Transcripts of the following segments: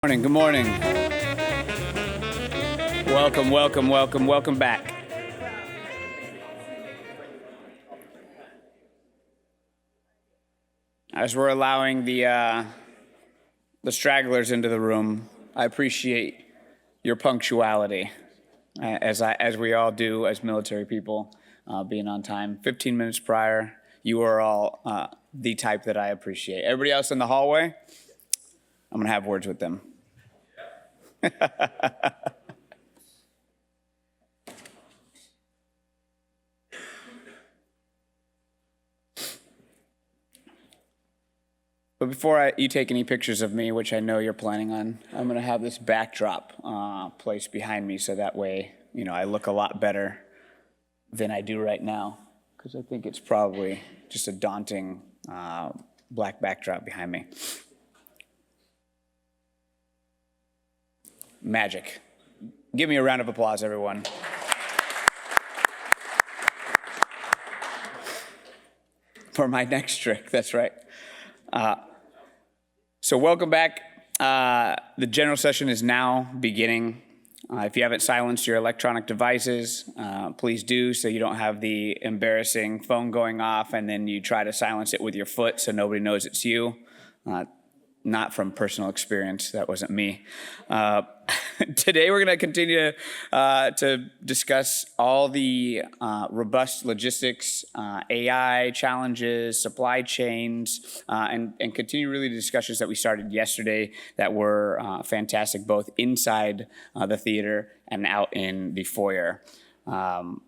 Good morning. Welcome back. As we're allowing the stragglers into the room, I appreciate your punctuality, as we all do as military people, being on time. 15 minutes prior, you are all the type that I appreciate. Everybody else in the hallway, I'm gonna have words with them. But before you take any pictures of me, which I know you're planning on, I'm going to have this backdrop placed behind me so that way, I look a lot better than I do right now, because I think it's probably just a daunting black backdrop behind me. Magic. Give me a round of applause, everyone. For my next trick, that's right. So welcome back. The general session is now beginning. If you haven't silenced your electronic devices, please do, so you don't have the embarrassing phone going off and then you try to silence it with your foot so nobody knows it's you. Not from personal experience, that wasn't me. Today we're going to continue to discuss all the robust logistics, AI challenges, supply chains, and continue really the discussions that we started yesterday that were fantastic, both inside the theater and out in the foyer. We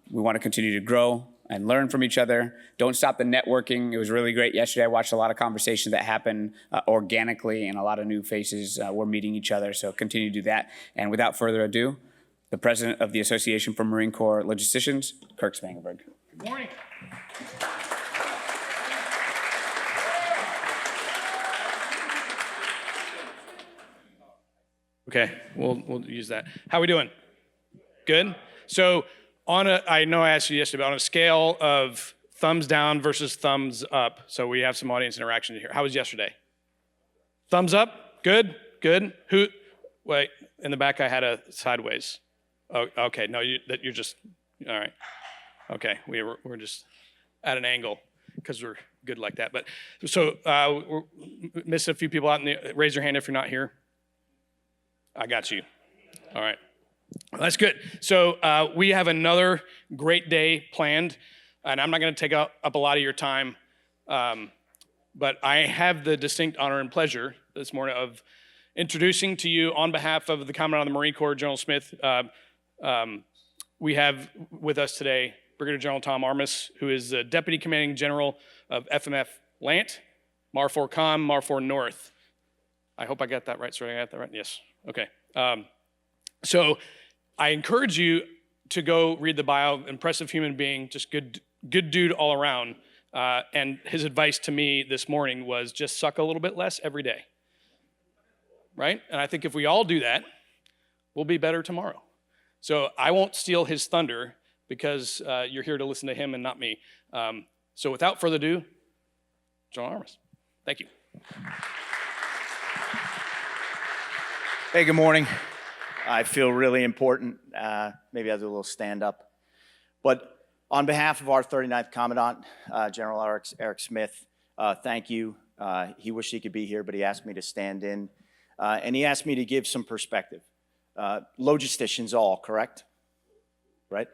want to continue to grow and learn from each other. Don't stop the networking. It was really great yesterday. I watched a lot of conversations that happen organically, and a lot of new faces were meeting each other, so continue to do that. And without further ado, the president of the Association for Marine Corps Logisticians, Kirk Spangenberg. Good morning. Okay, we'll use that. How are we doing? Good? So I know I asked you yesterday, but on a scale of thumbs down versus thumbs up, so we have some audience interaction here. How was yesterday? Thumbs up? Good? Good? Wait, in the back I had a sideways. Oh, okay, no, you're just, all right. Okay, we're just at an angle because we're good like that. But so we missed a few people out raise your hand if you're not here. I got you. All right. That's good. So we have another great day planned, and I'm not going to take up a lot of your time, but I have the distinct honor and pleasure this morning of introducing to you on behalf of the Commandant of the Marine Corps, General Smith, we have with us today Brigadier General Tom Armas, who is the Deputy Commanding General of FMF Lant, MAR4 Com, MAR4 North. I hope I got that right. Sorry, I got that right? Yes. Okay. So I encourage you to go read the bio. Impressive human being, just good dude all around. And his advice to me this morning was just suck a little bit less every day. Right? And I think if we all do that, we'll be better tomorrow. So I won't steal his thunder because you're here to listen to him and not me. So without further ado, General Armas. Thank you. Hey, good morning. I feel really important. Maybe I'll do a little stand-up. But on behalf of our 39th Commandant, General Eric Smith, thank you. He wished he could be here, but he asked me to stand in. And he asked me to give some perspective. Logisticians all, correct? Right?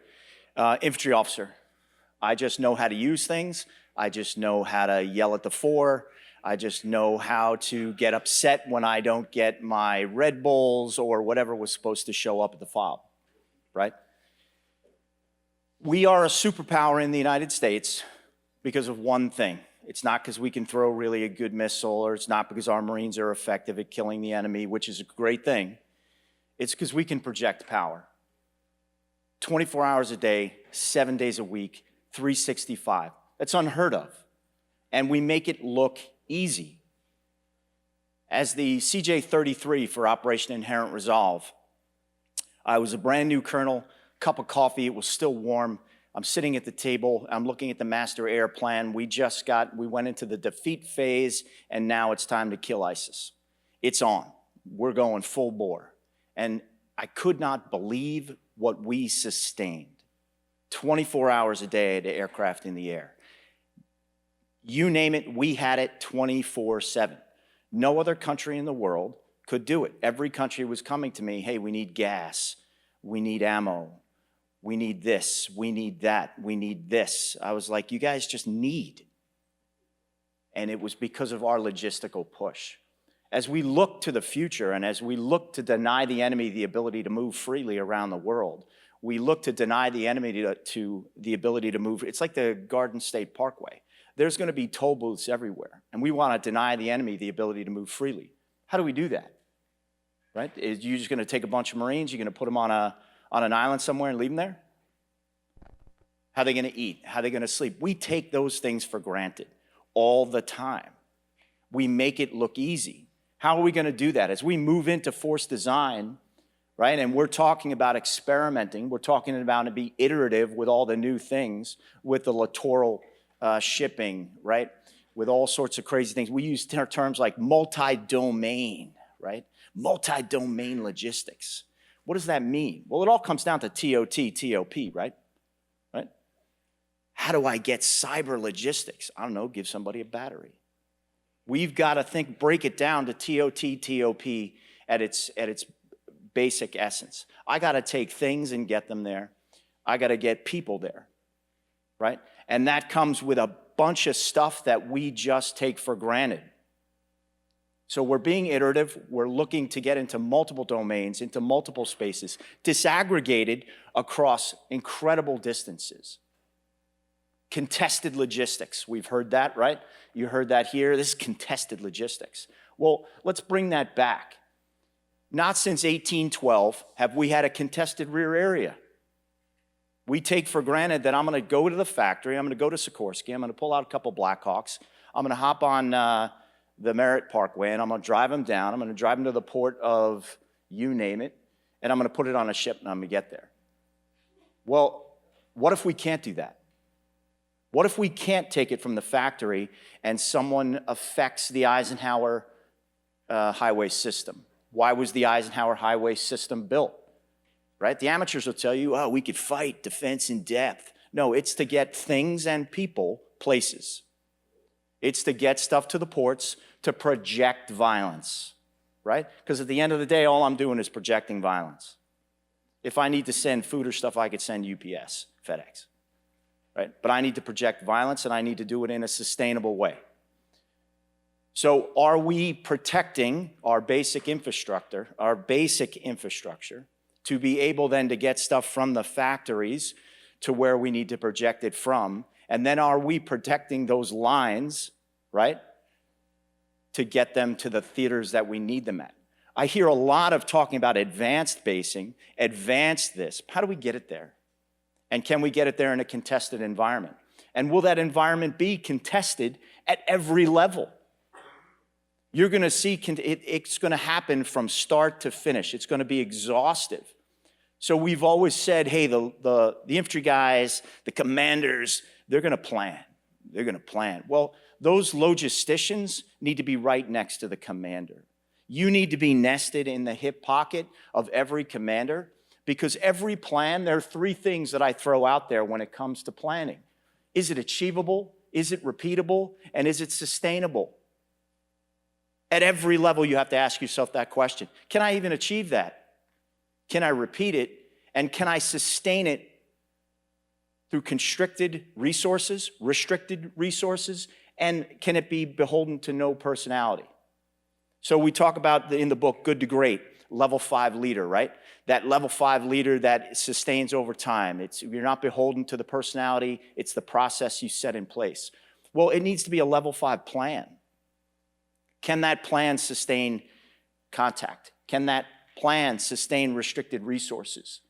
Infantry officer. I just know how to use things. I just know how to yell at the fore. I just know how to get upset when I don't get my Red Bulls or whatever was supposed to show up at the fob, right? We are a superpower in the United States because of one thing. It's not because we can throw really a good missile, or it's not because our Marines are effective at killing the enemy, which is a great thing. It's because we can project power. 24 hours a day, 7 days a week, 365. That's unheard of. And we make it look easy. As the CJ-33 for Operation Inherent Resolve, I was a brand new colonel, cup of coffee, it was still warm. I'm sitting at the table, I'm looking at the master air plan. We went into the defeat phase, and now it's time to kill ISIS. It's on. we're going full bore. And I could not believe what we sustained. 24 hours a day, the aircraft in the air. You name it, we had it 24/7. No other country in the world could do it. Every country was coming to me, hey, we need gas, we need ammo, we need this, we need that, we need this. I was like, you guys just need. And it was because of our logistical push. As we look to the future and as we look to deny the enemy the ability to move freely around the world, we look to deny the enemy to the ability to move. It's like the Garden State Parkway. There's going to be toll booths everywhere, and we want to deny the enemy the ability to move freely. How do we do that? Right? Is you just going to take a bunch of Marines, you're going to put them on an island somewhere and leave them there? How are they going to eat? How are they going to sleep? We take those things for granted all the time. We make it look easy. How are we going to do that? As we move into force design, right, and we're talking about experimenting, we're talking about to be iterative with all the new things, with the littoral shipping, right, with all sorts of crazy things. We use terms like multi-domain, right? Multi-domain logistics. What does that mean? Well, it all comes down to TOT, TOP, right? Right? How do I get cyber logistics? I don't know, give somebody a battery. We've got to break it down to TOT, TOP at its basic essence. I got to take things and get them there. I got to get people there, right? And that comes with a bunch of stuff that we just take for granted. So we're being iterative. We're looking to get into multiple domains, into multiple spaces, disaggregated across incredible distances. Contested logistics. We've heard that, right? You heard that here. This is contested logistics. Well, let's bring that back. Not since 1812 have we had a contested rear area. We take for granted that I'm going to go to the factory, I'm going to go to Sikorsky, I'm going to pull out a couple Blackhawks, I'm going to hop on the Merritt Parkway, and I'm going to drive them down, I'm going to drive them to the port of you name it, and I'm going to put it on a ship and I'm going to get there. Well, what if we can't do that? What if we can't take it from the factory and someone affects the Eisenhower highway system? Why was the Eisenhower highway system built? Right? The amateurs will tell you, oh, we could fight defense in depth. No, it's to get things and people places. It's to get stuff to the ports to project violence, right? Because at the end of the day, all I'm doing is projecting violence. If I need to send food or stuff, I could send UPS, FedEx, right? But I need to project violence, and I need to do it in a sustainable way. So are we protecting our basic infrastructure, to be able then to get stuff from the factories to where we need to project it from? And then are we protecting those lines, right, to get them to the theaters that we need them at? I hear a lot of talking about advanced basing, advanced this. How do we get it there? And can we get it there in a contested environment? And will that environment be contested at every level? You're going to see it's going to happen from start to finish. It's going to be exhaustive. So we've always said, hey, the infantry guys, the commanders, they're going to plan. They're going to plan. Well, those logisticians need to be right next to the commander. You need to be nested in the hip pocket of every commander, because every plan, there are three things that I throw out there when it comes to planning. Is it achievable? Is it repeatable? And is it sustainable? At every level, you have to ask yourself that question. Can I even achieve that? Can I repeat it? And can I sustain it through constricted resources, restricted resources? And can it be beholden to no personality? So we talk about, in the book, Good to Great, level 5 leader, right? That level 5 leader that sustains over time. You're not beholden to the personality. It's the process you set in place. Well, it needs to be a level 5 plan. Can that plan sustain contact? Can that plan sustain restricted resources?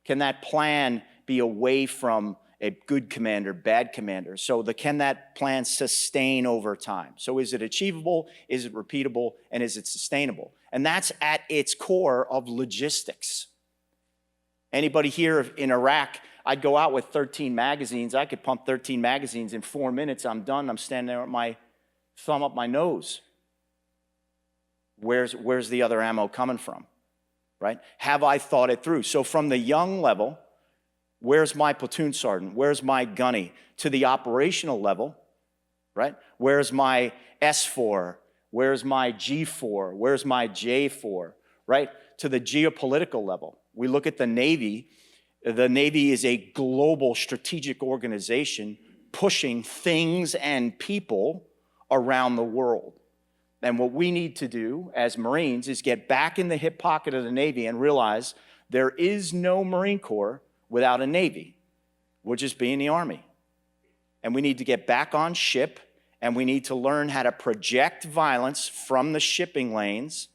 Can that plan be away from a good commander, bad commander? So can that plan sustain over time? So is it achievable? Is it repeatable? And is it sustainable? And that's at its core of logistics. Anybody here in Iraq, I'd go out with 13 magazines. I could pump 13 magazines in 4 minutes. I'm done. I'm standing there with my thumb up my nose. Where's the other ammo coming from, right? Have I thought it through? So from the young level, where's my platoon sergeant? Where's my gunny? To the operational level, right? Where's my S4? Where's my G4? Where's my J4, right? To the geopolitical level. We look at the Navy. The Navy is a global strategic organization pushing things and people around the world. And what we need to do as Marines is get back in the hip pocket of the Navy and realize there is no Marine Corps without a Navy. We'll just be in the Army. And we need to get back on ship, and we need to learn how to project violence from the shipping lanes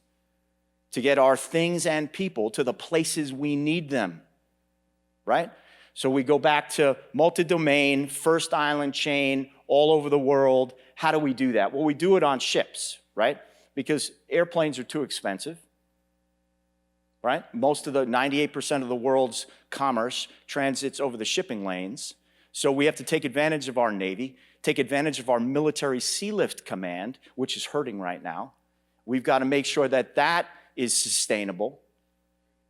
to get our things and people to the places we need them, right? So we go back to multi-domain, first island chain, all over the world. How do we do that? Well, we do it on ships, right? Because airplanes are too expensive, right? Most of the 98% of the world's commerce transits over the shipping lanes. So we have to take advantage of our Navy, take advantage of our military sea lift command, which is hurting right now. We've got to make sure that that is sustainable.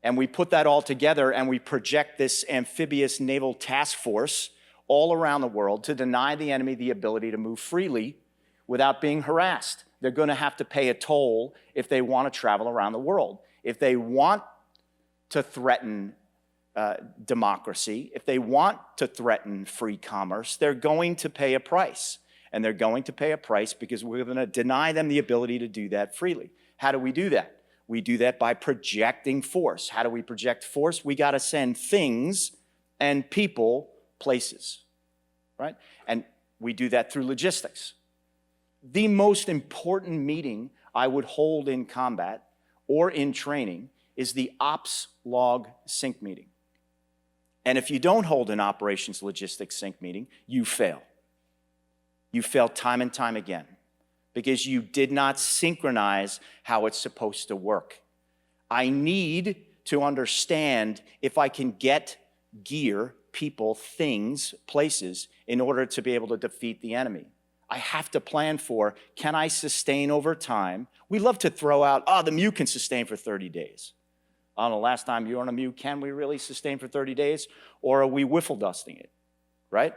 And we put that all together and we project this amphibious naval task force all around the world to deny the enemy the ability to move freely without being harassed. They're going to have to pay a toll if they want to travel around the world. If they want to threaten democracy, if they want to threaten free commerce, they're going to pay a price. And they're going to pay a price because we're going to deny them the ability to do that freely. How do we do that? We do that by projecting force. How do we project force? We got to send things and people places, right? And we do that through logistics. The most important meeting I would hold in combat or in training is the ops log sync meeting. And if you don't hold an operations logistics sync meeting, you fail. You fail time and time again because you did not synchronize how it's supposed to work. I need to understand if I can get gear, people, things, places in order to be able to defeat the enemy. I have to plan for, can I sustain over time? We love to throw out, the MEU can sustain for 30 days. I don't know, last time you were on a MEU, can we really sustain for 30 days? Or are we whiffle dusting it, right?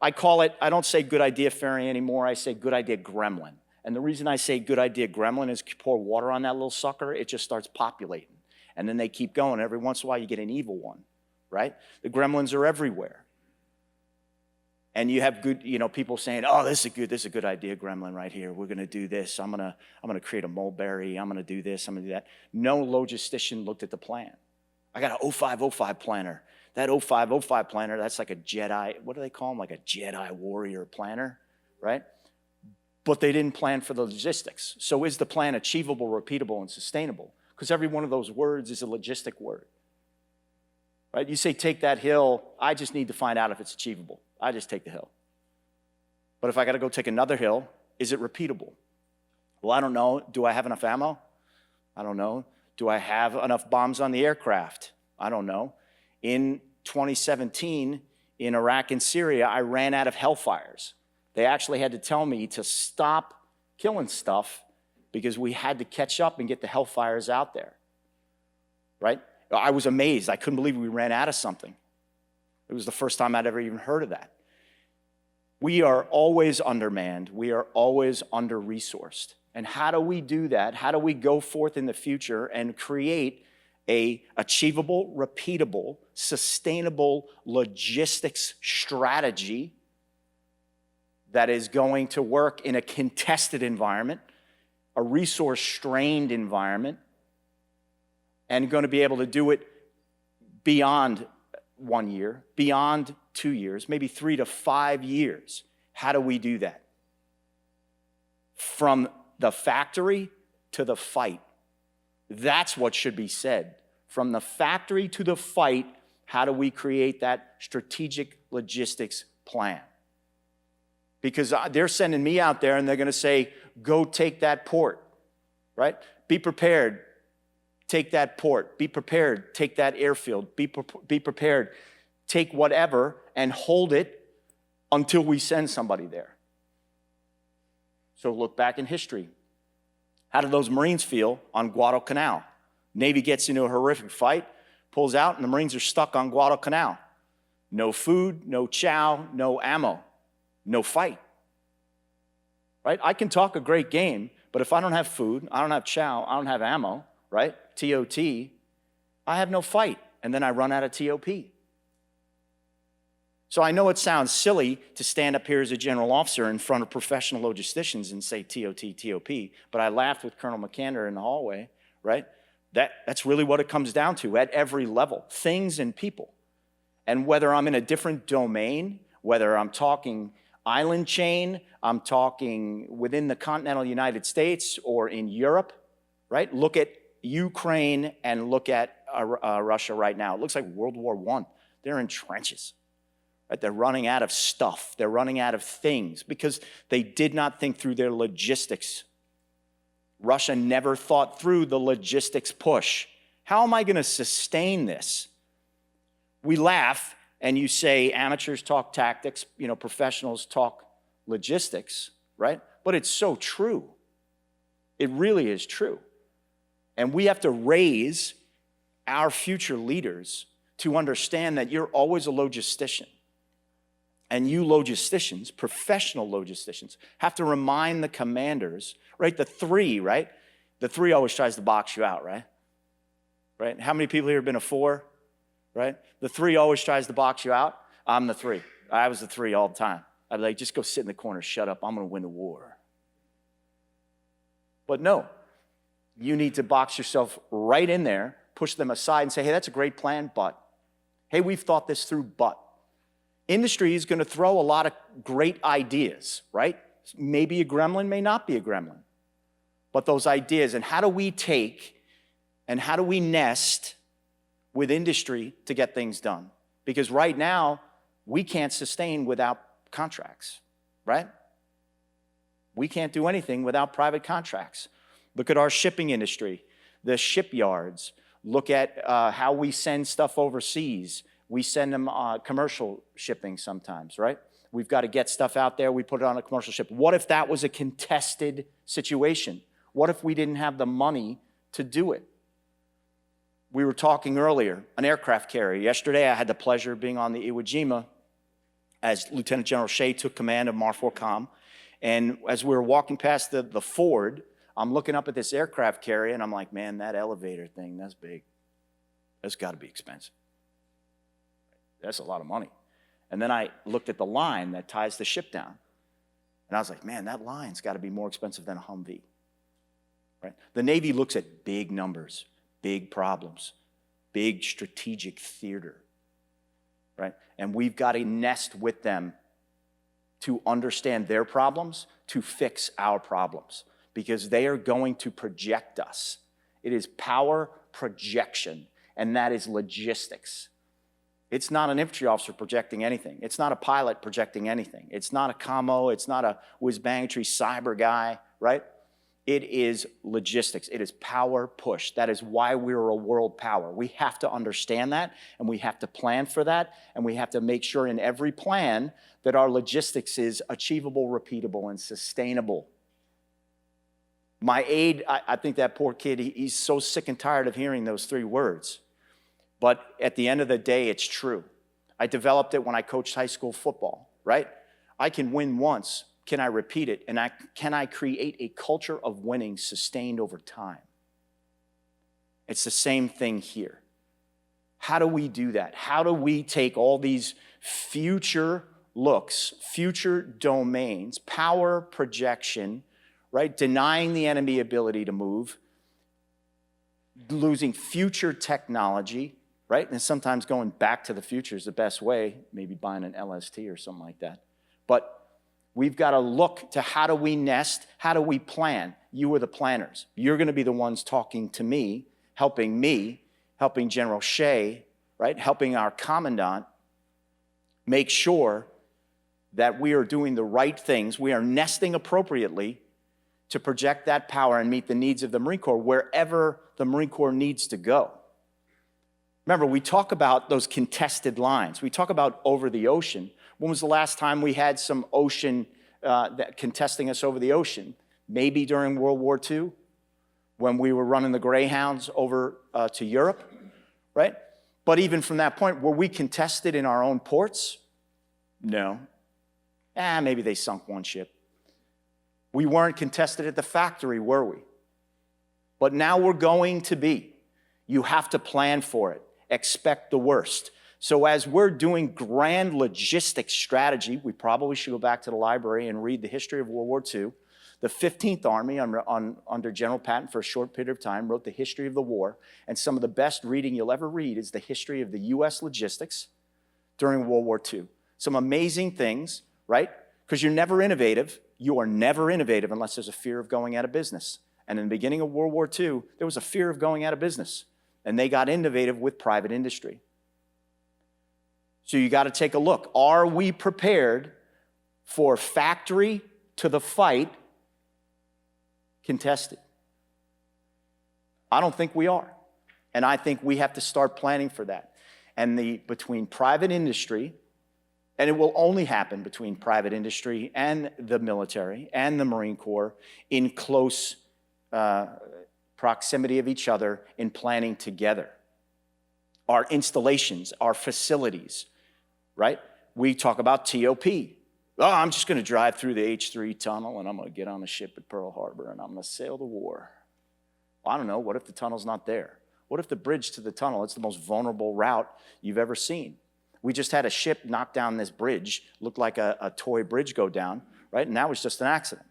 I call it, I don't say good idea fairy anymore, I say good idea gremlin. And the reason I say good idea gremlin is you pour water on that little sucker, it just starts populating. And then they keep going. Every once in a while you get an evil one, right? The gremlins are everywhere. And you have good, people saying, this is a good idea, gremlin, right here. We're gonna do this. I'm gonna create a mulberry. I'm gonna do this. I'm gonna do that. No logistician looked at the plan. I got a 0505 planner. That 0505 planner, that's like a Jedi. What do they call them? Like a Jedi warrior planner, right? But they didn't plan for the logistics. So is the plan achievable, repeatable, and sustainable? Because every one of those words is a logistic word, right? You say take that hill. I just need to find out if it's achievable. I just take the hill. But if I got to go take another hill, is it repeatable? Well, I don't know. Do I have enough ammo? I don't know. Do I have enough bombs on the aircraft? I don't know. In 2017, in Iraq and Syria, I ran out of Hellfires. They actually had to tell me to stop killing stuff because we had to catch up and get the Hellfires out there, right? I was amazed. I couldn't believe we ran out of something. It was the first time I'd ever even heard of that. We are always undermanned. We are always under-resourced. And how do we do that? How do we go forth in the future and create a achievable, repeatable, sustainable logistics strategy that is going to work in a contested environment, a resource-strained environment, and going to be able to do it beyond 1 year, beyond 2 years, maybe 3 to 5 years. How do we do that? From the factory to the fight. That's what should be said. From the factory to the fight, how do we create that strategic logistics plan? Because they're sending me out there and they're going to say, go take that port, right? Be prepared. Take that port. Be prepared. Take that airfield. Be prepared. Take whatever and hold it until we send somebody there. So look back in history. How did those Marines feel on Guadalcanal? Navy gets into a horrific fight, pulls out, and the Marines are stuck on Guadalcanal. No food, no chow, no ammo, no fight. Right? I can talk a great game, but if I don't have food, I don't have chow, I don't have ammo, right? TOT, I have no fight, and then I run out of TOP. So I know it sounds silly to stand up here as a general officer in front of professional logisticians and say TOT, TOP, but I laughed with Colonel McCander in the hallway, right? That's really what it comes down to at every level, things and people. And whether I'm in a different domain, whether I'm talking island chain, I'm talking within the continental United States or in Europe, right? Look at Ukraine and look at Russia right now. It looks like World War I. They're in trenches. Right? They're running out of stuff. They're running out of things because they did not think through their logistics. Russia never thought through the logistics push. How am I going to sustain this? We laugh and you say amateurs talk tactics, professionals talk logistics, right? But it's so true. It really is true. And we have to raise our future leaders to understand that you're always a logistician. And you logisticians, professional logisticians, have to remind the commanders, right? The three always tries to box you out, right? Right? How many people here have been a 4? Right? The 3 always tries to box you out. I'm the 3. I was the 3 all the time. I'd be like, just go sit in the corner, shut up, I'm going to win the war. But no, you need to box yourself right in there, push them aside and say, hey, that's a great plan, but. Hey, we've thought this through, but. Industry is going to throw a lot of great ideas, right? Maybe a gremlin, may not be a gremlin. But those ideas, and how do we take and how do we nest with industry to get things done? Because right now, we can't sustain without contracts, right? We can't do anything without private contracts. Look at our shipping industry, the shipyards. Look at how we send stuff overseas. We send them commercial shipping sometimes, right? We've got to get stuff out there. We put it on a commercial ship. What if that was a contested situation? What if we didn't have the money to do it? We were talking earlier, an aircraft carrier. Yesterday, I had the pleasure of being on the Iwo Jima as Lieutenant General Shea took command of MAR-4Com. And as we were walking past the Ford, I'm looking up at this aircraft carrier, and I'm like, man, that elevator thing, that's big. That's got to be expensive. That's a lot of money. And then I looked at the line that ties the ship down. And I was like, man, that line's got to be more expensive than a Humvee. Right? The Navy looks at big numbers, big problems, big strategic theater. Right? And we've got to nest with them to understand their problems, to fix our problems, because they are going to project us. It is power projection, and that is logistics. It's not an infantry officer projecting anything. It's not a pilot projecting anything. It's not a commo. It's not a whiz-bangitry cyber guy, right? It is logistics. It is power push. That is why we're a world power. We have to understand that, and we have to plan for that, and we have to make sure in every plan that our logistics is achievable, repeatable, and sustainable. My aide, I think that poor kid, he's so sick and tired of hearing those 3 words. But at the end of the day, it's true. I developed it when I coached high school football, right? I can win once. Can I repeat it? And can I create a culture of winning sustained over time? It's the same thing here. How do we do that? How do we take all these future looks, future domains, power projection, right? Denying the enemy ability to move, losing future technology, right? And sometimes going back to the future is the best way, maybe buying an LST or something like that. But we've got to look to how do we nest, how do we plan? You are the planners. You're going to be the ones talking to me, helping General Shea, right? Helping our Commandant make sure that we are doing the right things. We are nesting appropriately to project that power and meet the needs of the Marine Corps wherever the Marine Corps needs to go. Remember, we talk about those contested lines. We talk about over the ocean. When was the last time we had some ocean contesting us over the ocean? Maybe during World War II, when we were running the Greyhounds over to Europe, right? But even from that point, were we contested in our own ports? No. Maybe they sunk one ship. We weren't contested at the factory, were we? But now we're going to be. You have to plan for it. Expect the worst. So as we're doing grand logistics strategy, we probably should go back to the library and read the history of World War II. The 15th Army under General Patton for a short period of time wrote the history of the war. And some of the best reading you'll ever read is the history of the U.S. logistics during World War II. Some amazing things, right? Because you're never innovative. You are never innovative unless there's a fear of going out of business. And in the beginning of World War II, there was a fear of going out of business. And they got innovative with private industry. So you got to take a look. Are we prepared for factory to the fight contested? I don't think we are. And I think we have to start planning for that. And between private industry, and it will only happen between private industry and the military and the Marine Corps in close proximity of each other in planning together. Our installations, our facilities, right? We talk about TOP. Oh, I'm just going to drive through the H3 tunnel and I'm going to get on a ship at Pearl Harbor and I'm going to sail the war. I don't know. What if the tunnel's not there? What if the bridge to the tunnel, it's the most vulnerable route you've ever seen? We just had a ship knock down this bridge, looked like a toy bridge go down, right? And that was just an accident.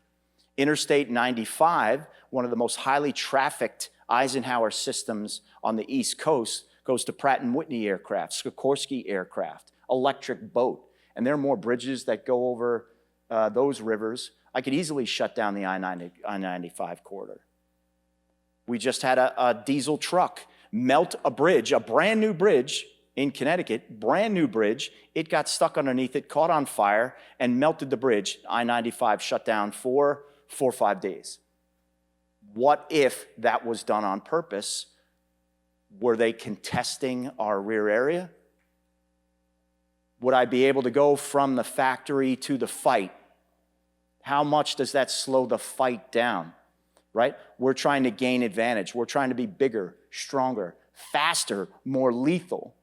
Interstate 95, one of the most highly trafficked Eisenhower systems on the East Coast, goes to Pratt & Whitney aircraft, Sikorsky aircraft, electric boat. And there are more bridges that go over those rivers. I could easily shut down the I-95 corridor. We just had a diesel truck melt a bridge, a brand new bridge in Connecticut, brand new bridge. It got stuck underneath it, caught on fire, and melted the bridge. I-95 shut down for 4 or 5 days. What if that was done on purpose? Were they contesting our rear area? Would I be able to go from the factory to the fight? How much does that slow the fight down, right? We're trying to gain advantage. We're trying to be bigger, stronger, faster, more lethal,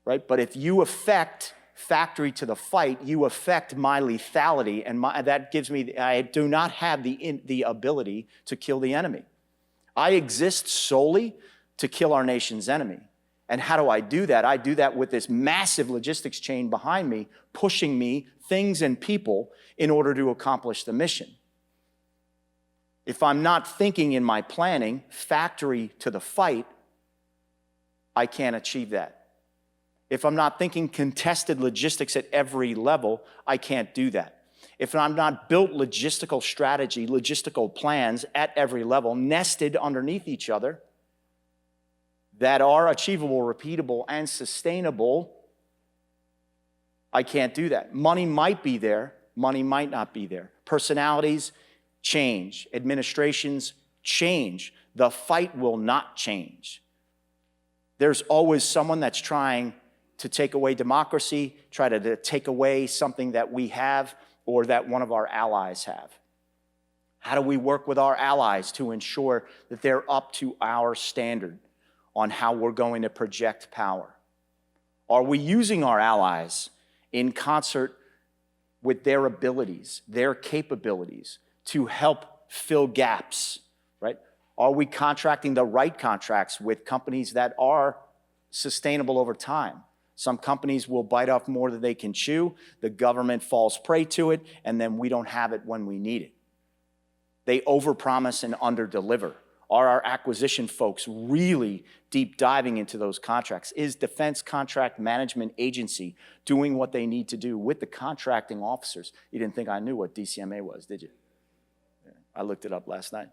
right? But if you affect factory to the fight, you affect my lethality, and that gives me, I do not have the ability to kill the enemy. I exist solely to kill our nation's enemy. And how do I do that? I do that with this massive logistics chain behind me, pushing me, things and people, in order to accomplish the mission. If I'm not thinking in my planning, factory to the fight, I can't achieve that. If I'm not thinking contested logistics at every level, I can't do that. If I'm not built logistical strategy, logistical plans at every level, nested underneath each other, that are achievable, repeatable, and sustainable, I can't do that. Money might be there, money might not be there. Personalities change, administrations change. The fight will not change. There's always someone that's trying to take away democracy, try to take away something that we have or that one of our allies have. How do we work with our allies to ensure that they're up to our standard on how we're going to project power? Are we using our allies in concert with their abilities, their capabilities to help fill gaps, right? Are we contracting the right contracts with companies that are sustainable over time? Some companies will bite off more than they can chew. The government falls prey to it, and then we don't have it when we need it. They overpromise and underdeliver. Are our acquisition folks really deep diving into those contracts? Is Defense Contract Management Agency doing what they need to do with the contracting officers? You didn't think I knew what DCMA was, did you? I looked it up last night.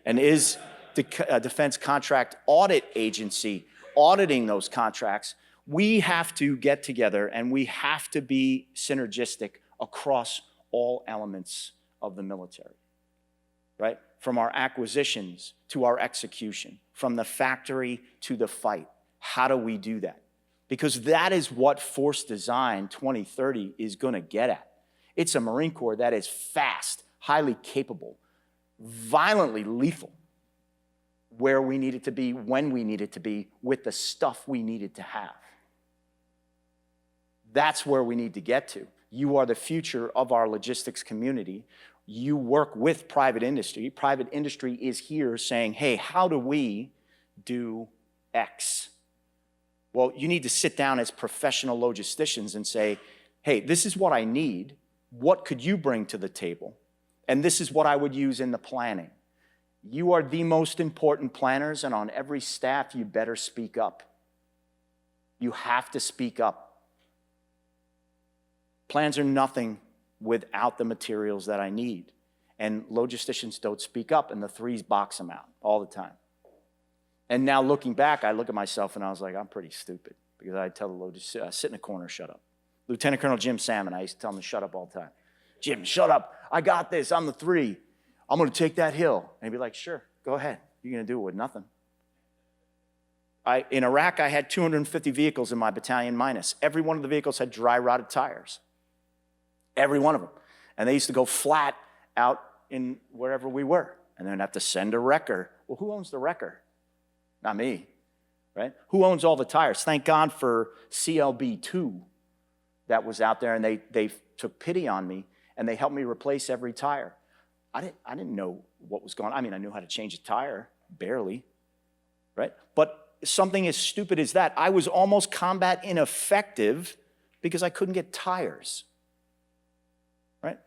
And is the Defense Contract Audit Agency auditing those contracts? We have to get together and we have to be synergistic across all elements of the military, right? From our acquisitions to our execution, from the factory to the fight. How do we do that? Because that is what Force Design 2030 is going to get at. It's a Marine Corps that is fast, highly capable, violently lethal, where we needed to be, when we needed to be, with the stuff we needed to have. That's where we need to get to. You are the future of our logistics community. You work with private industry. Private industry is here saying, hey, how do we do X? Well, you need to sit down as professional logisticians and say, hey, this is what I need. What could you bring to the table? And this is what I would use in the planning. You are the most important planners, and on every staff, you better speak up. You have to speak up. Plans are nothing without the materials that I need. And logisticians don't speak up, and the threes box them out all the time. And now looking back, I look at myself and I was like, I'm pretty stupid, because I tell the logist, sit in the corner, shut up. Lieutenant Colonel Jim Salmon, I used to tell him to shut up all the time. Jim, shut up. I got this. I'm the three. I'm going to take that hill. And he'd be like, sure, go ahead. You're going to do it with nothing. In Iraq, I had 250 vehicles in my battalion minus. Every one of the vehicles had dry rotted tires. Every one of them. And they used to go flat out in wherever we were. And then have to send a wrecker. Well, who owns the wrecker? Not me, right? Who owns all the tires? Thank God for CLB2 that was out there, and they took pity on me, and they helped me replace every tire. I didn't know what was going on. I mean, I knew how to change a tire, barely, right? But something as stupid as that, I was almost combat ineffective because I couldn't get tires, right?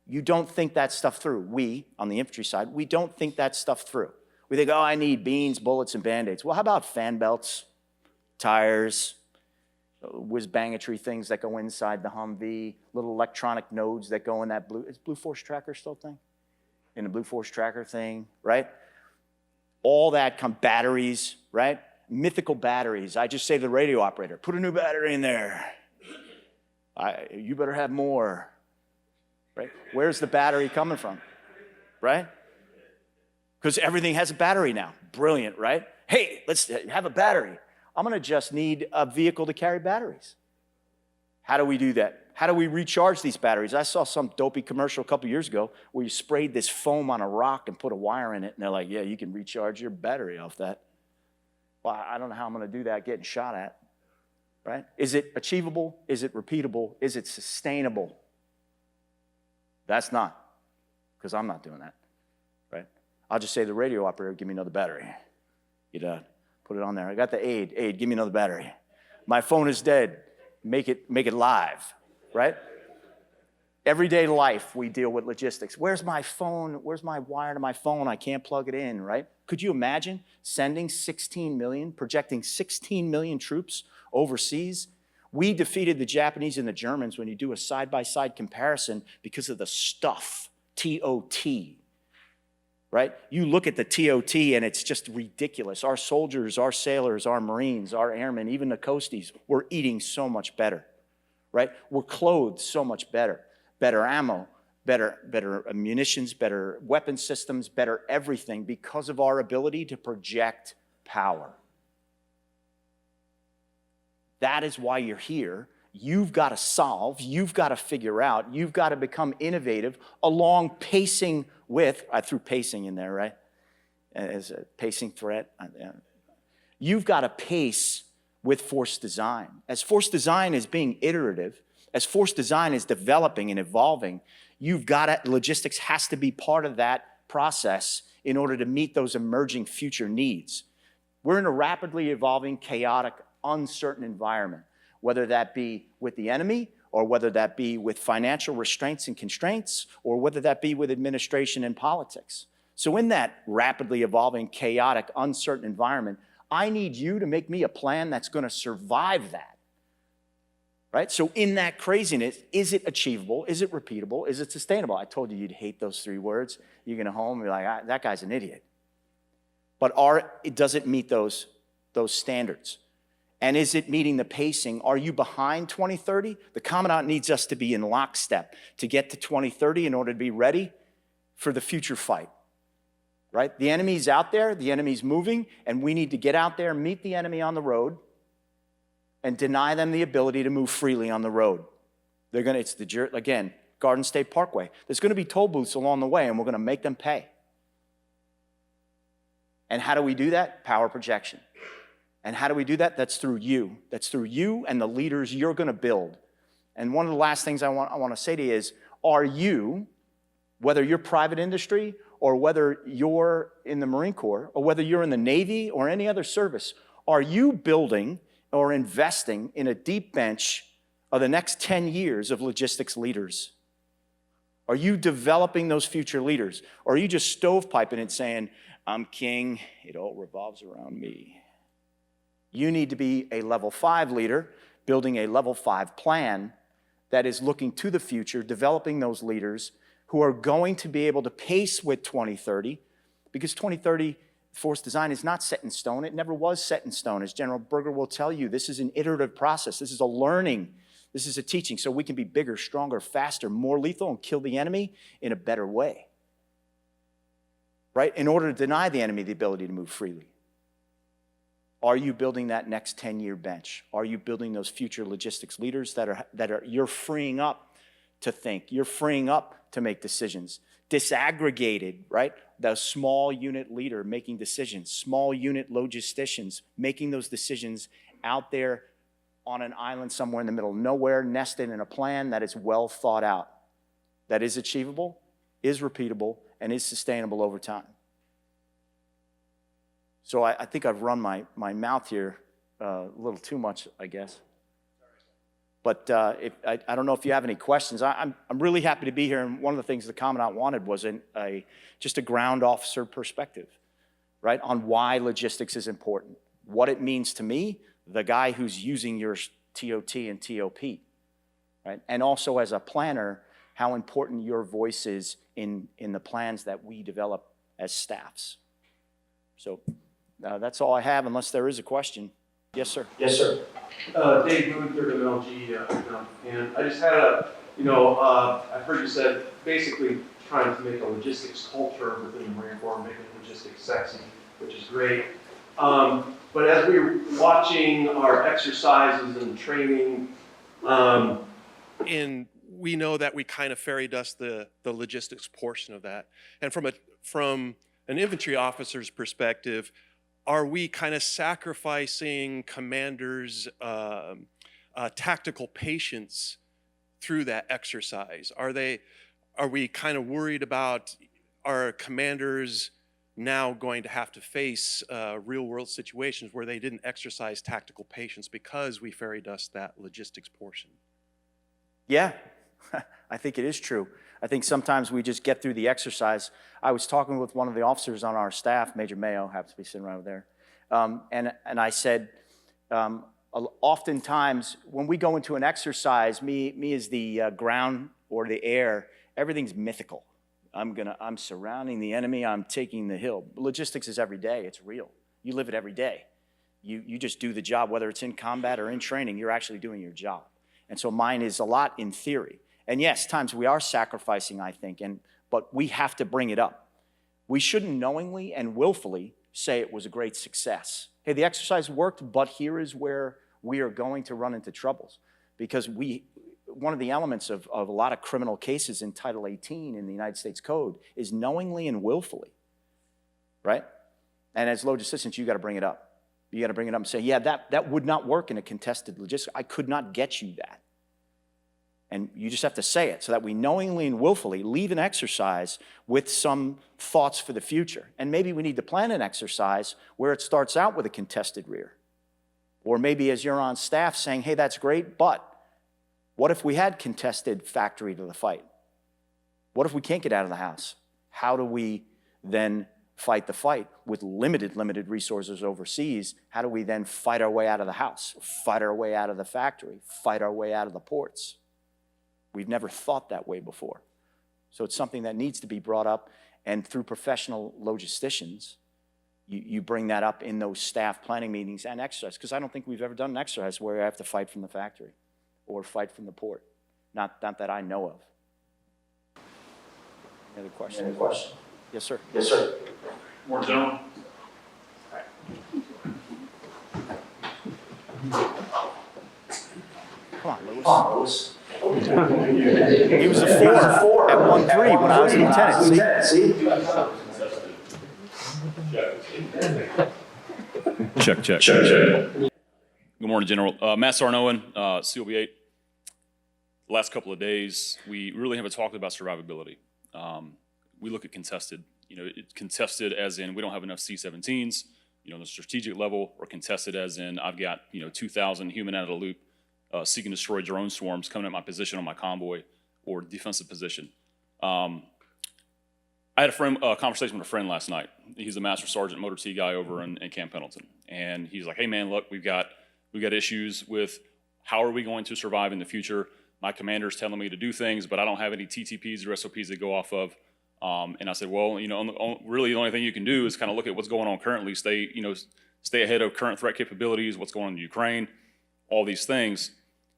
You don't think that stuff through. We, on the infantry side, we don't think that stuff through. We think, oh, I need beans, bullets, and Band-Aids. Well, how about fan belts, tires, whiz-bangetry things that go inside the Humvee, little electronic nodes that go in that is Blue Force Tracker still a thing? In the Blue Force Tracker thing, right? All that batteries, right? Mythical batteries. I just say to the radio operator, put a new battery in there. You better have more, right? Where's the battery coming from, right? Because everything has a battery now. Brilliant, right? Hey, let's have a battery. I'm going to just need a vehicle to carry batteries. How do we do that? How do we recharge these batteries? I saw some dopey commercial a couple years ago where you sprayed this foam on a rock and put a wire in it, and they're like, yeah, you can recharge your battery off that. Well, I don't know how I'm going to do that getting shot at, right? Is it achievable? Is it repeatable? Is it sustainable? That's not, because I'm not doing that. I'll just say to the radio operator, give me another battery. You know, put it on there. I got the aid, give me another battery. My phone is dead. Make it live, right? Everyday life, we deal with logistics. Where's my phone? Where's my wire to my phone? I can't plug it in, right? Could you imagine sending 16 million, projecting 16 million troops overseas? We defeated the Japanese and the Germans when you do a side-by-side comparison because of the stuff, TOT. Right? You look at the TOT and it's just ridiculous. Our soldiers, our sailors, our Marines, our airmen, even the coasties, we're eating so much better, right? We're clothed so much better. Better ammo, better munitions, better weapon systems, better everything because of our ability to project power. That is why you're here. You've got to solve, you've got to figure out, you've got to become innovative along pacing with, I threw pacing in there, right? As a pacing threat. You've got to pace with force design. As force design is being iterative, as force design is developing and evolving, logistics has to be part of that process in order to meet those emerging future needs. We're in a rapidly evolving, chaotic, uncertain environment, whether that be with the enemy or whether that be with financial restraints and constraints, or whether that be with administration and politics. So in that rapidly evolving, chaotic, uncertain environment, I need you to make me a plan that's going to survive that, right? So in that craziness, is it achievable? Is it repeatable? Is it sustainable? I told you you'd hate those three words. You're going to home and be like, that guy's an idiot. But does it meet those standards? And is it meeting the pacing? Are you behind 2030? The Commandant needs us to be in lockstep to get to 2030 in order to be ready for the future fight, right? The enemy's out there, the enemy's moving, and we need to get out there, meet the enemy on the road, and deny them the ability to move freely on the road. Again, Garden State Parkway. There's going to be toll booths along the way, and we're going to make them pay. And how do we do that? Power projection. And how do we do that? That's through you. That's through you and the leaders you're going to build. And one of the last things I want to say to you is, are you, whether you're private industry or whether you're in the Marine Corps or whether you're in the Navy or any other service, are you building or investing in a deep bench of the next 10 years of logistics leaders? Are you developing those future leaders? Or are you just stovepiping and saying, I'm king, it all revolves around me? You need to be a level 5 leader, building a level 5 plan that is looking to the future, developing those leaders who are going to be able to pace with 2030, because 2030 force design is not set in stone. It never was set in stone. As General Berger will tell you, this is an iterative process. This is a learning. This is a teaching, so we can be bigger, stronger, faster, more lethal, and kill the enemy in a better way, right? In order to deny the enemy the ability to move freely. Are you building that next 10-year bench? Are you building those future logistics leaders that you're freeing up to think? You're freeing up to make decisions. Disaggregated, right? The small unit leader making decisions. Small unit logisticians making those decisions out there on an island somewhere in the middle of nowhere, nested in a plan that is well thought out, that is achievable, is repeatable, and is sustainable over time. So I think I've run my mouth here a little too much, I guess. But I don't know if you have any questions. I'm really happy to be here, and one of the things the Commandant wanted was just a ground officer perspective, right, on why logistics is important, what it means to me, the guy who's using your TOT and TOP, right, and also as a planner, how important your voice is in the plans that we develop as staffs. So that's all I have, unless there is a question. Yes, sir. Yes, sir. Dave Moon, 3rd MLG, and I just had I've heard you said basically trying to make a logistics culture within the Marine Corps, making logistics sexy, which is great. But as we were watching our exercises and training, and we know that we kind of fairy dust the logistics portion of that. And from an infantry officer's perspective, are we kind of sacrificing commanders' tactical patience through that exercise? Are we kind of worried about our commanders now going to have to face real-world situations where they didn't exercise tactical patience because we fairy dust that logistics portion? Yeah, I think it is true. I think sometimes we just get through the exercise. I was talking with one of the officers on our staff, Major Mayo, happens to be sitting right over there, and I said, oftentimes when we go into an exercise, me as the ground or the air, everything's mythical. I'm surrounding the enemy, I'm taking the hill. Logistics is every day, it's real. You live it every day. You just do the job, whether it's in combat or in training, you're actually doing your job. And so mine is a lot in theory. And yes, times we are sacrificing, I think, but we have to bring it up. We shouldn't knowingly and willfully say it was a great success. Hey, the exercise worked, but here is where we are going to run into troubles. Because one of the elements of a lot of criminal cases in Title 18 in the United States Code is knowingly and willfully, right? And as logisticians, you got to bring it up. You got to bring it up and say, yeah, that would not work in a contested logistics. I could not get you that. And you just have to say it so that we knowingly and willfully leave an exercise with some thoughts for the future. And maybe we need to plan an exercise where it starts out with a contested rear. Or maybe as you're on staff saying, hey, that's great, but what if we had contested factory to the fight? What if we can't get out of the house? How do we then fight the fight with limited resources overseas? How do we then fight our way out of the house, fight our way out of the factory, fight our way out of the ports? We've never thought that way before. So it's something that needs to be brought up, and through professional logisticians, you bring that up in those staff planning meetings and exercise, because I don't think we've ever done an exercise where I have to fight from the factory or fight from the port. Not that I know of. Any other questions? Any question? Yes, sir. Yes, sir. More gentlemen. Come on, Lewis. Come on, Lewis. He was a 4 at 1-3 when I was a lieutenant. See? Check. Good morning, General. Matt Sarnoan, COB8. The last couple of days, we really haven't talked about survivability. We look at contested. It's contested as in we don't have enough C-17s, on the strategic level, or contested as in I've got, 2,000 human out of the loop seek and destroy drone swarms coming at my position on my convoy or defensive position. I had a conversation with a friend last night. He's a Master Sergeant Motor T guy over in Camp Pendleton. And he's like, hey man, look, we've got issues with how are we going to survive in the future? My commander's telling me to do things, but I don't have any TTPs or SOPs to go off of. And I said, well, really the only thing you can do is kind of look at what's going on currently, stay ahead of current threat capabilities, what's going on in Ukraine, all these things.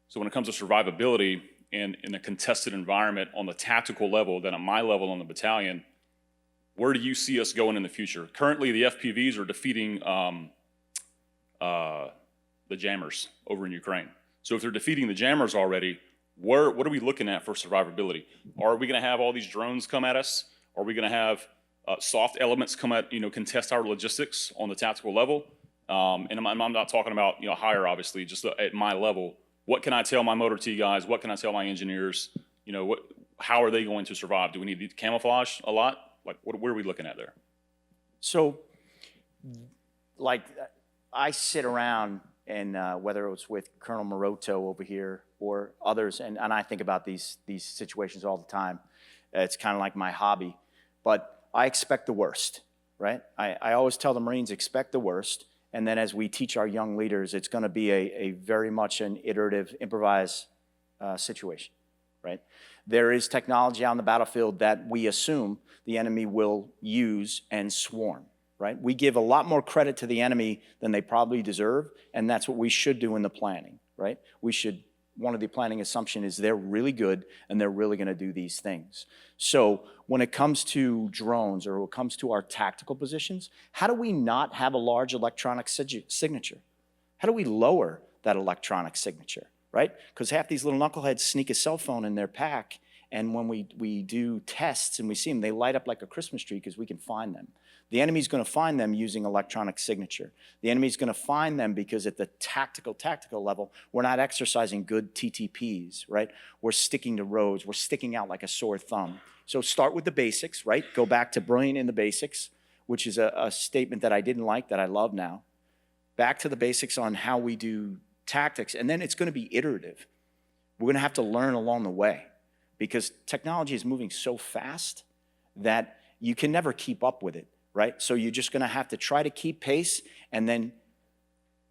So when it comes to survivability and in a contested environment on the tactical level, then at my level on the battalion, where do you see us going in the future? Currently, the FPVs are defeating the jammers over in Ukraine. So if they're defeating the jammers already, what are we looking at for survivability? Are we going to have all these drones come at us? Are we going to have soft elements come at, contest our logistics on the tactical level? And I'm not talking about, higher, obviously, just at my level. What can I tell my motor T guys? What can I tell my engineers? How are they going to survive? Do we need to camouflage a lot? Like, where are we looking at there? So, like, I sit around and whether it was with Colonel Moroto over here or others, and I think about these situations all the time. It's kind of like my hobby, but I expect the worst, right? I always tell the Marines, expect the worst, and then as we teach our young leaders, it's going to be a very much an iterative, improvised situation, right? There is technology on the battlefield that we assume the enemy will use and swarm, right? We give a lot more credit to the enemy than they probably deserve, and that's what we should do in the planning, right? One of the planning assumption is they're really good and they're really gonna do these things. So when it comes to drones or when it comes to our tactical positions, how do we not have a large electronic signature? How do we lower that electronic signature, right? Because half these little knuckleheads sneak a cell phone in their pack, and when we do tests and we see them, they light up like a Christmas tree because we can find them. The enemy's going to find them using electronic signature. The enemy's going to find them because at the tactical level, we're not exercising good TTPs, right? We're sticking to roads. We're sticking out like a sore thumb. So start with the basics, right? Go back to brilliant in the basics, which is a statement that I didn't like that I love now. Back to the basics on how we do tactics, and then it's going to be iterative. We're going to have to learn along the way because technology is moving so fast that you can never keep up with it, right? So you're just going to have to try to keep pace and then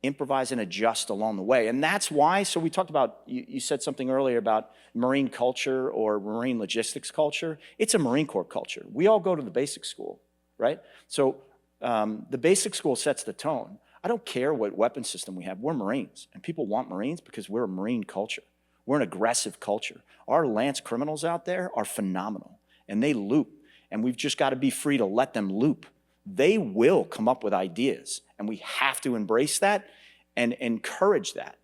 improvise and adjust along the way. And that's why, so we talked about, you said something earlier about Marine culture or Marine logistics culture. It's a Marine Corps culture. We all go to the basic school, right? So the basic school sets the tone. I don't care what weapon system we have. We're Marines, and people want Marines because we're a Marine culture. We're an aggressive culture. Our Lance criminals out there are phenomenal, and they loop, and we've just got to be free to let them loop. They will come up with ideas, and we have to embrace that and encourage that,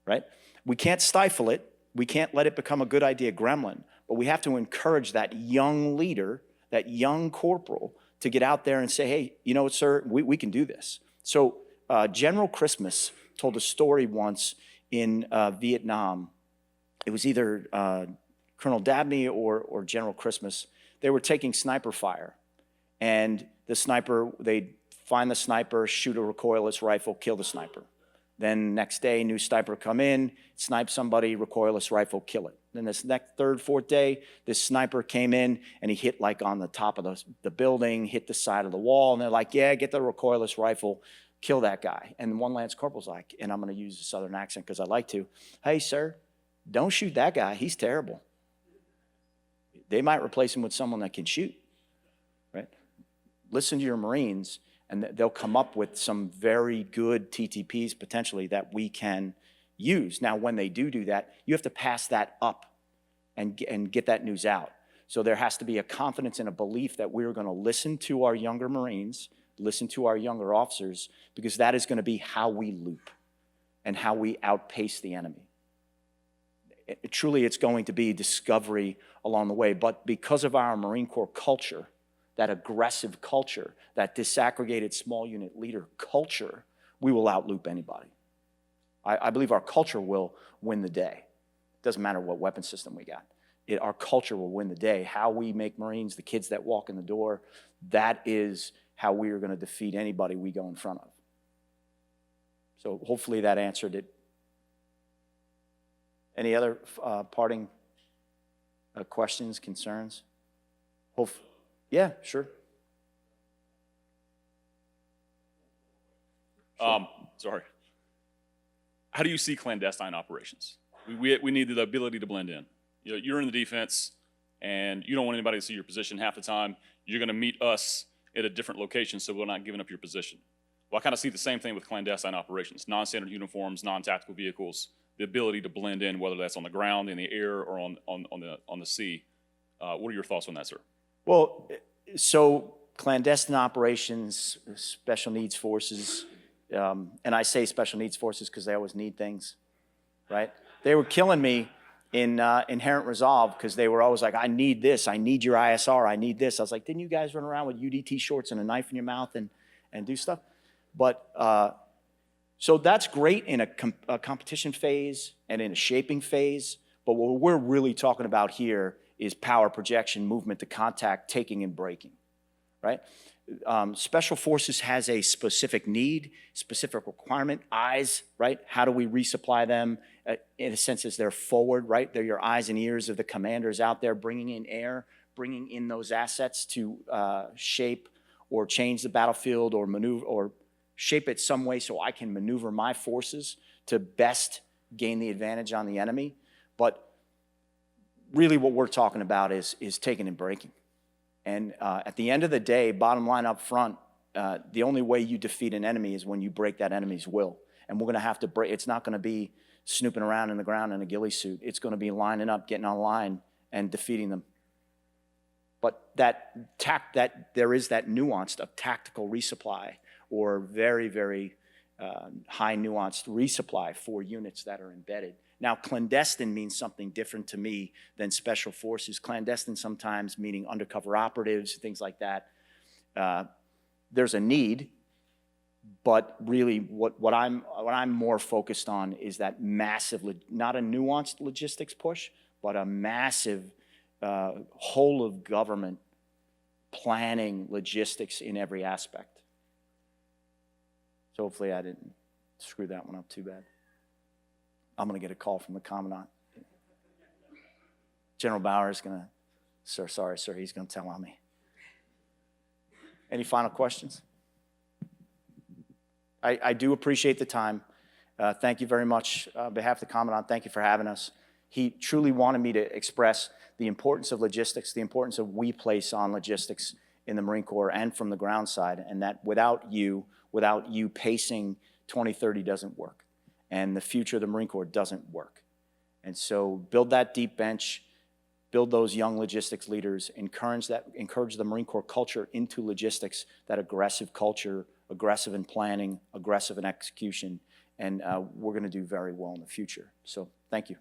right? We can't stifle it. We can't let it become a good idea gremlin, but we have to encourage that young leader, that young corporal, to get out there and say, hey, you know what, sir, we can do this. So General Christmas told a story once in Vietnam. It was either Colonel Dabney or General Christmas. They were taking sniper fire. And the sniper, they'd find the sniper, shoot a recoilless rifle, kill the sniper. Then next day, new sniper come in, snipe somebody, recoilless rifle, kill it. Then this next third, fourth day, this sniper came in and he hit like on the top of the building, hit the side of the wall. And they're like, yeah, get the recoilless rifle, kill that guy. And one Lance Corporal's like, and I'm gonna use a Southern accent because I like to, hey, sir, don't shoot that guy, he's terrible. They might replace him with someone that can shoot, right? Listen to your Marines, and they'll come up with some very good TTPs potentially that we can use. Now, when they do that, you have to pass that up and get that news out. So there has to be a confidence and a belief that we're gonna listen to our younger Marines, listen to our younger officers, because that is gonna be how we loop and how we outpace the enemy. Truly, it's going to be discovery along the way, but because of our Marine Corps culture, that aggressive culture, that disaggregated small unit leader culture, we will outloop anybody. I believe our culture will win the day. Doesn't matter what weapon system we got. Our culture will win the day. How we make Marines, the kids that walk in the door, that is how we are going to defeat anybody we go in front of. So hopefully that answered it. Any other parting questions, concerns? Yeah, sure. Sorry. How do you see clandestine operations? We need the ability to blend in. You know, you're in the defense, and you don't want anybody to see your position half the time. You're going to meet us at a different location, so we're not giving up your position. Well, I kind of see the same thing with clandestine operations, non-standard uniforms, non-tactical vehicles, the ability to blend in, whether that's on the ground, in the air, or on the sea. What are your thoughts on that, sir? Well, so clandestine operations, special needs forces, and I say special needs forces because they always need things, right? They were killing me in Inherent Resolve because they were always like, I need this, I need your ISR, I need this. I was like, didn't you guys run around with UDT shorts and a knife in your mouth and do stuff? But, so that's great in a competition phase and in a shaping phase, but what we're really talking about here is power projection, movement to contact, taking and breaking, right? Special Forces has a specific need, specific requirement, eyes, right? How do we resupply them? In a sense, as they're forward, right? They're your eyes and ears of the commanders out there bringing in air, bringing in those assets to shape or change the battlefield or maneuver or shape it some way so I can maneuver my forces to best gain the advantage on the enemy. But really what we're talking about is taking and breaking. And at the end of the day, bottom line up front, the only way you defeat an enemy is when you break that enemy's will. And we're going to have to break. It's not going to be snooping around in the ground in a ghillie suit. It's going to be lining up, getting on line, and defeating them. But there is that nuance of tactical resupply or very, very high nuanced resupply for units that are embedded. Now, clandestine means something different to me than special forces. Clandestine sometimes meaning undercover operatives, things like that. There's a need, but really what I'm more focused on is that massive, not a nuanced logistics push, but a massive whole of government planning logistics in every aspect. So hopefully I didn't screw that one up too bad. I'm going to get a call from the Commandant. General Bauer is going to, sorry, sir, he's going to tell on me. Any final questions? I do appreciate the time. Thank you very much. On behalf of the Commandant, thank you for having us. He truly wanted me to express the importance of logistics, the importance of we place on logistics in the Marine Corps and from the ground side, and that without you pacing 2030 doesn't work. And the future of the Marine Corps doesn't work. And so build that deep bench, build those young logistics leaders, encourage the Marine Corps culture into logistics, that aggressive culture, aggressive in planning, aggressive in execution, and we're going to do very well in the future. So thank you.